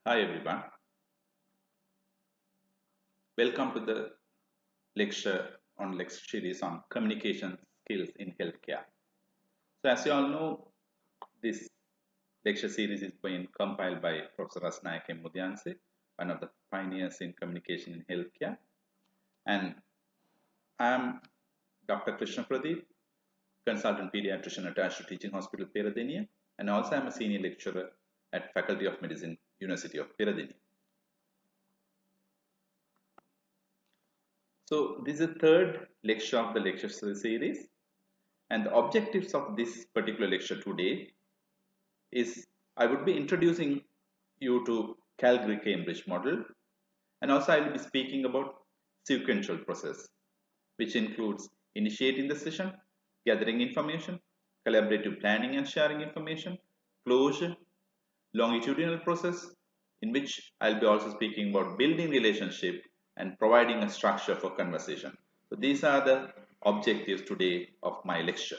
Hi everyone, welcome to the lecture lecture series on communication skills in healthcare. So as you all know, this lecture series is being compiled by Professor Rasnaik Mudyanse, one of the pioneers in communication in healthcare. And I am Dr. Krishna Pradeep, consultant pediatrician attached to Teaching Hospital Peradeniya, and also I am a senior lecturer at Faculty of Medicine, University of Peradeniya. So this is the third lecture of the lecture series, and the objectives of this particular lecture today is I would be introducing you to Calgary-Cambridge model, and also I will be speaking about sequential process, which includes initiating the session, gathering information, collaborative planning and sharing information, closure, longitudinal process, in which I'll be also speaking about building relationship and providing a structure for conversation. So these are the objectives today of my lecture.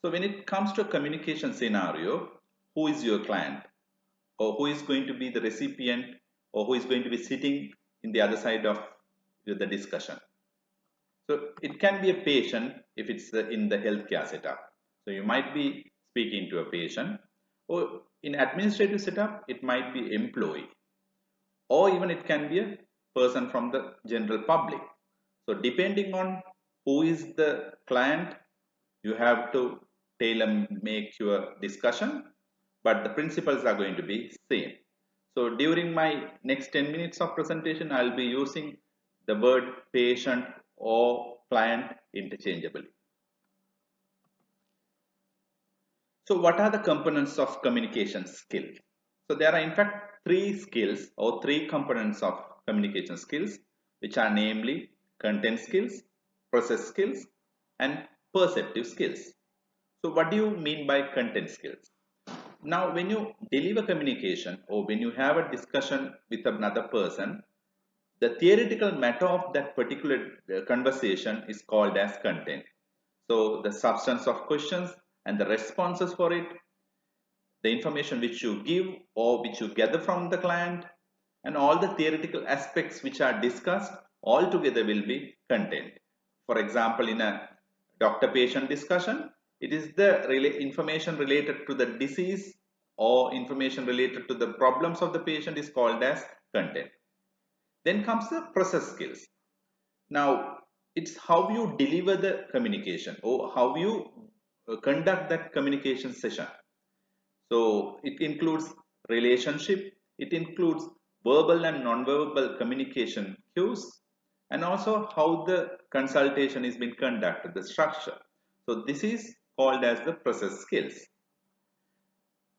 So when it comes to a communication scenario, who is your client, or who is going to be the recipient, or who is going to be sitting in the other side of the discussion? So it can be a patient if it's in the healthcare setup. So you might be speaking to a patient, or in administrative setup, it might be employee, or even it can be a person from the general public. So depending on who is the client, you have to tailor make your discussion, but the principles are going to be same. So during my next 10 minutes of presentation, I'll be using the word patient or client interchangeably. So what are the components of communication skill? So there are in fact three skills or three components of communication skills, which are namely content skills, process skills, and perceptive skills. So what do you mean by content skills? Now, when you deliver communication or when you have a discussion with another person, the theoretical matter of that particular conversation is called as content. So the substance of questions and the responses for it, the information which you give or which you gather from the client, and all the theoretical aspects which are discussed all together will be content. For example, in a doctor-patient discussion, it is the information related to the disease or information related to the problems of the patient is called as content. Then comes the process skills. Now, it's how you deliver the communication or how you conduct that communication session. So it includes relationship, it includes verbal and non-verbal communication cues, and also how the consultation is being conducted, the structure. So this is called as the process skills.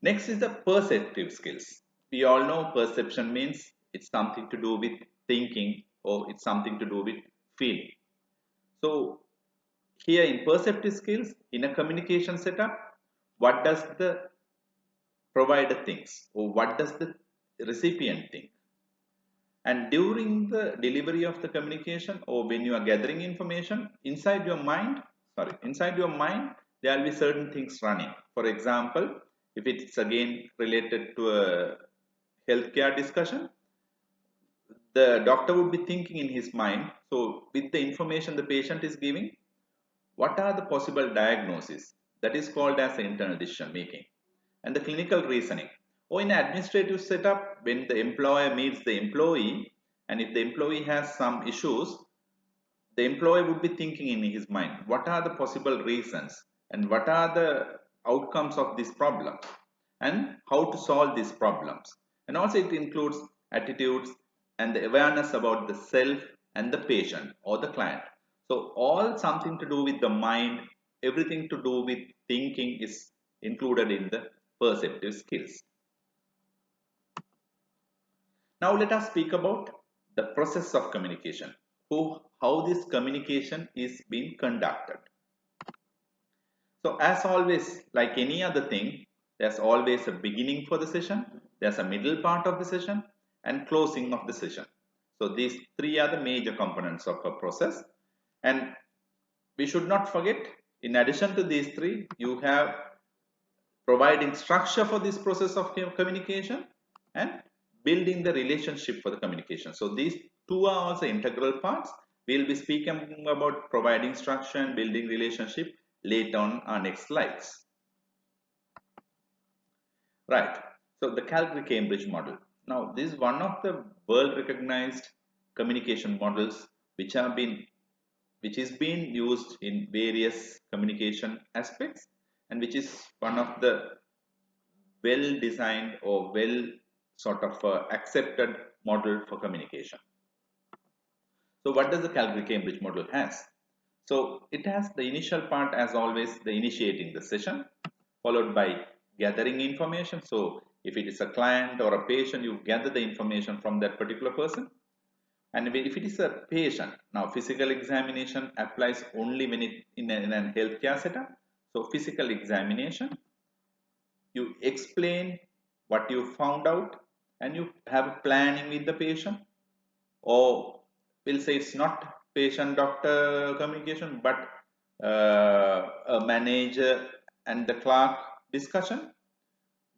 Next is the perceptive skills. We all know perception means it's something to do with thinking or it's something to do with feeling. So here in perceptive skills, in a communication setup, what does the provider thinks or what does the recipient think? And during the delivery of the communication or when you are gathering information, inside your mind, there will be certain things running. For example, if it's again related to a healthcare discussion, the doctor would be thinking in his mind, so with the information the patient is giving, what are the possible diagnoses? That is called as internal decision making. And the clinical reasoning. Or in an administrative setup, when the employer meets the employee, and if the employee has some issues, the employee would be thinking in his mind, what are the possible reasons and what are the outcomes of this problem and how to solve these problems. And also it includes attitudes and the awareness about the self and the patient or the client. So all something to do with the mind, everything to do with thinking is included in the perceptive skills. Now let us speak about the process of communication, how this communication is being conducted. So as always, like any other thing, there's always a beginning for the session, there's a middle part of the session, and closing of the session. So these three are the major components of a process. And we should not forget, in addition to these three, you have providing structure for this process of communication, and building the relationship for the communication. So these two are also integral parts. We'll be speaking about providing structure and building relationship later on our next slides. Right. So the Calgary-Cambridge model. Now, this is one of the world-recognized communication models which is being used in various communication aspects, and which is one of the well-designed or well sort of accepted model for communication. So what does the Calgary-Cambridge model has? So it has the initial part, as always, the initiating the session, followed by gathering information. So if it is a client or a patient, you gather the information from that particular person. And if it is a patient, now physical examination applies only when it in a healthcare setup. So physical examination, you explain what you found out, and you have planning with the patient, or we'll say it's not patient doctor communication, but a manager and the clerk discussion,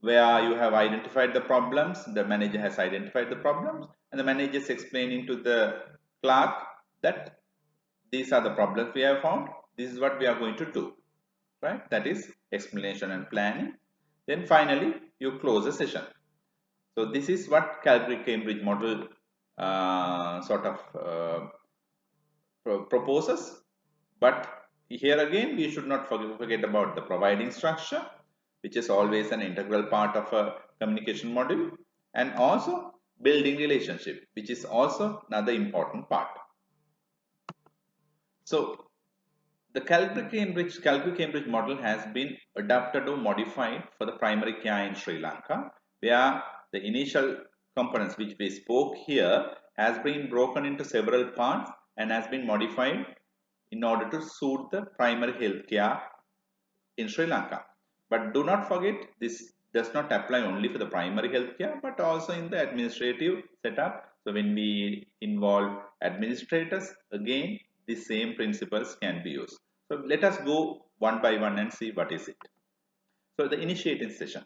where you have identified the problems, the manager has identified the problems, and the manager is explaining to the clerk that these are the problems we have found, this is what we are going to do, right? That is explanation and planning. Then finally you close the session. So this is what Calgary-Cambridge model proposes. But here again, we should not forget about the providing structure, which is always an integral part of a communication model, and also building relationship, which is also another important part. So the Calgary-Cambridge model has been adapted or modified for the primary care in Sri Lanka, where the initial components which we spoke here has been broken into several parts and has been modified in order to suit the primary health care in Sri Lanka. But do not forget, this does not apply only for the primary health care, but also in the administrative setup. So when we involve administrators, again the same principles can be used. So let us go one by one and see what is it. So the initiating session.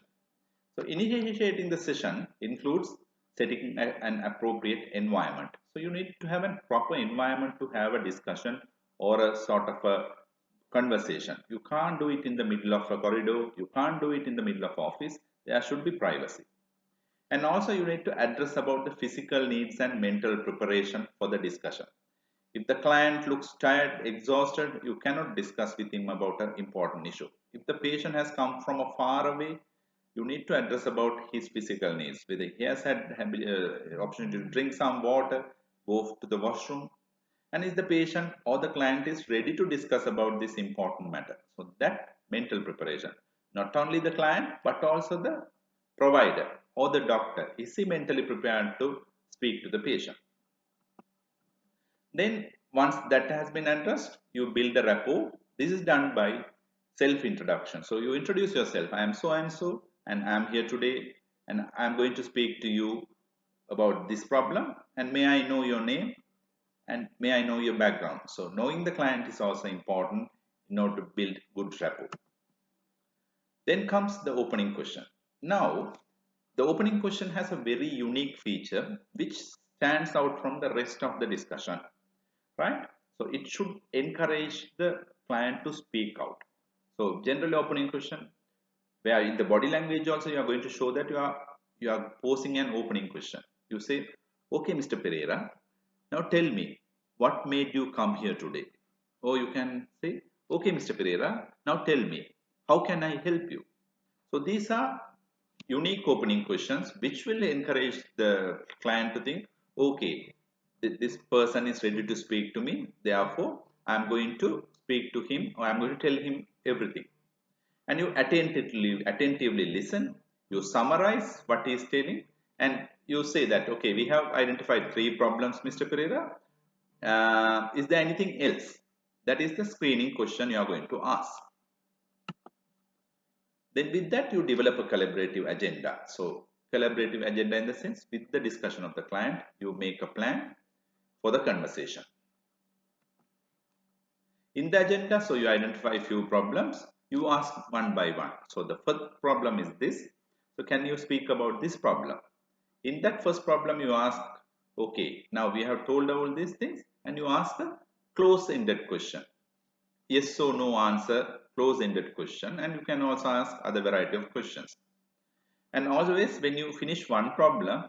So initiating the session includes setting an appropriate environment. So you need to have a proper environment to have a discussion or a sort of a conversation. You can't do it in the middle of a corridor. You can't do it in the middle of office. There should be privacy. And also you need to address about the physical needs and mental preparation for the discussion. If the client looks tired, exhausted, you cannot discuss with him about an important issue. If the patient has come from a far away, you need to address about his physical needs. Whether he has had opportunity to drink some water, go to the washroom, and is the patient or the client is ready to discuss about this important matter. So that mental preparation, not only the client but also the provider or the doctor, is he mentally prepared to speak to the patient. Then once that has been addressed, you build a rapport. This is done by self-introduction. So you introduce yourself. I am so and so, and I am here today, and I am going to speak to you about this problem. And may I know your name, and may I know your background. So knowing the client is also important in order to build good rapport. Then comes the opening question. Now, the opening question has a very unique feature which stands out from the rest of the discussion. Right? So it should encourage the client to speak out. So generally opening question, where in the body language also you are going to show that you are posing an opening question. You say, okay, Mr. Pereira, now tell me what made you come here today? Or you can say, okay, Mr. Pereira, now tell me how can I help you? So these are unique opening questions which will encourage the client to think, okay, this person is ready to speak to me, therefore I am going to speak to him, or I am going to tell him everything. And you attentively listen, you summarize what he is telling, and you say that, okay, we have identified 3 problems, Mr. Pereira. Is there anything else? That is the screening question you are going to ask. Then with that you develop a collaborative agenda. So collaborative agenda in the sense, with the discussion of the client, you make a plan for the conversation. In the agenda, so you identify a few problems, You ask one by one. So the first problem is this. So can you speak about this problem? In that first problem you ask, okay, now we have told all these things, and you ask a close-ended question. Yes or no answer, close-ended question, and you can also ask other variety of questions. And always when you finish one problem,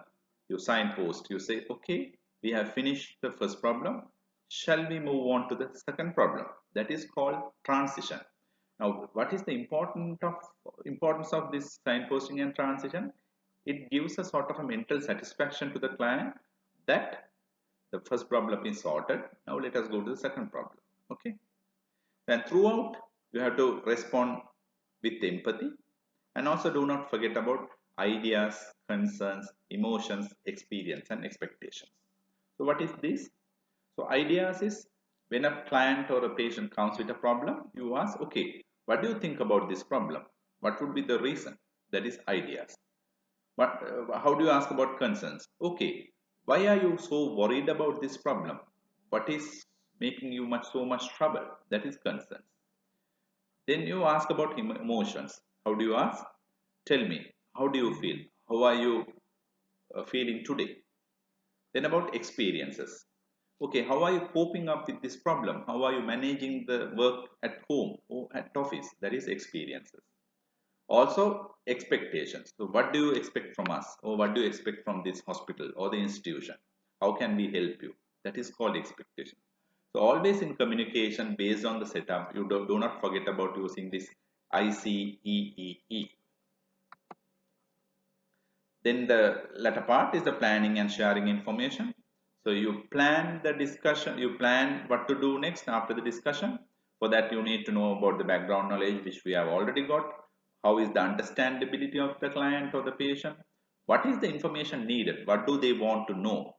you signpost, you say, okay, we have finished the first problem. Shall we move on to the second problem? That is called transition. Now, what is the importance of this signposting and transition? It gives a sort of a mental satisfaction to the client that the first problem is sorted. Now let us go to the second problem. Okay. And throughout, you have to respond with empathy, and also do not forget about ideas, concerns, emotions, experience, and expectations. So what is this? So ideas is when a client or a patient comes with a problem, you ask, okay, what do you think about this problem? What would be the reason? That is ideas. But how do you ask about concerns? Okay, why are you so worried about this problem? What is making you so much trouble? That is concerns. Then you ask about emotions. How do you ask? Tell me, how do you feel? How are you feeling today? Then about experiences. Okay, how are you coping up with this problem? How are you managing the work at home or at office? That is experiences. Also, expectations. So, what do you expect from us, or what do you expect from this hospital or the institution? How can we help you? That is called expectation. So, always in communication based on the setup, you do not forget about using this ICEEE. Then the latter part is the planning and sharing information. So you plan the discussion, you plan what to do next after the discussion. For that you need to know about the background knowledge which we have already got. How is the understandability of the client or the patient? What is the information needed? What do they want to know?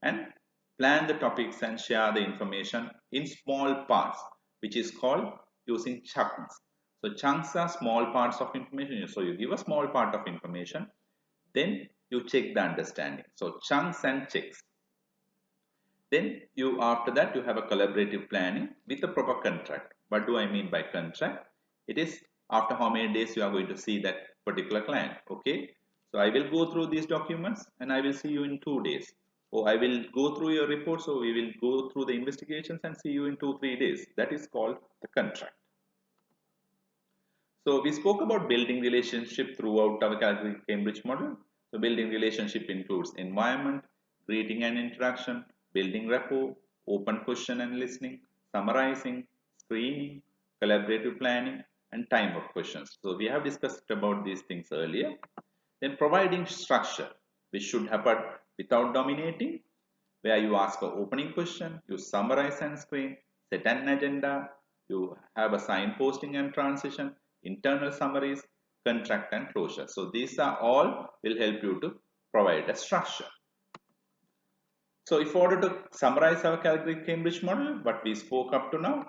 And plan the topics and share the information in small parts, which is called using chunks. So chunks are small parts of information. So you give a small part of information, then you check the understanding. So chunks and checks. Then you, after that, you have a collaborative planning with a proper contract. What do I mean by contract? It is after how many days you are going to see that particular client. Okay. So I will go through these documents and I will see you in 2 days. Or I will go through your report. So we will go through the investigations and see you in 2-3 days. That is called the contract. So we spoke about building relationship throughout our Calgary Cambridge model. So building relationship includes environment, greeting and interaction, building rapport, open question and listening, summarizing, screening, collaborative planning, and time of questions. So we have discussed about these things earlier. Then providing structure, which should happen without dominating, where you ask an opening question, you summarize and screen, set an agenda, you have a signposting and transition, internal summaries, contract and closure. So these are all will help you to provide a structure. So in order to summarize our Calgary Cambridge model, what we spoke up to now,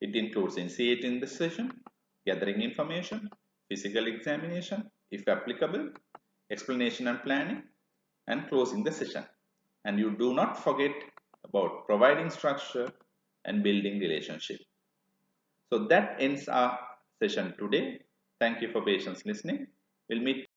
it includes initiating the session, gathering information, physical examination, if applicable, explanation and planning, and closing the session. And you do not forget about providing structure and building relationship. So that ends our session today. Thank you for patience listening. We'll meet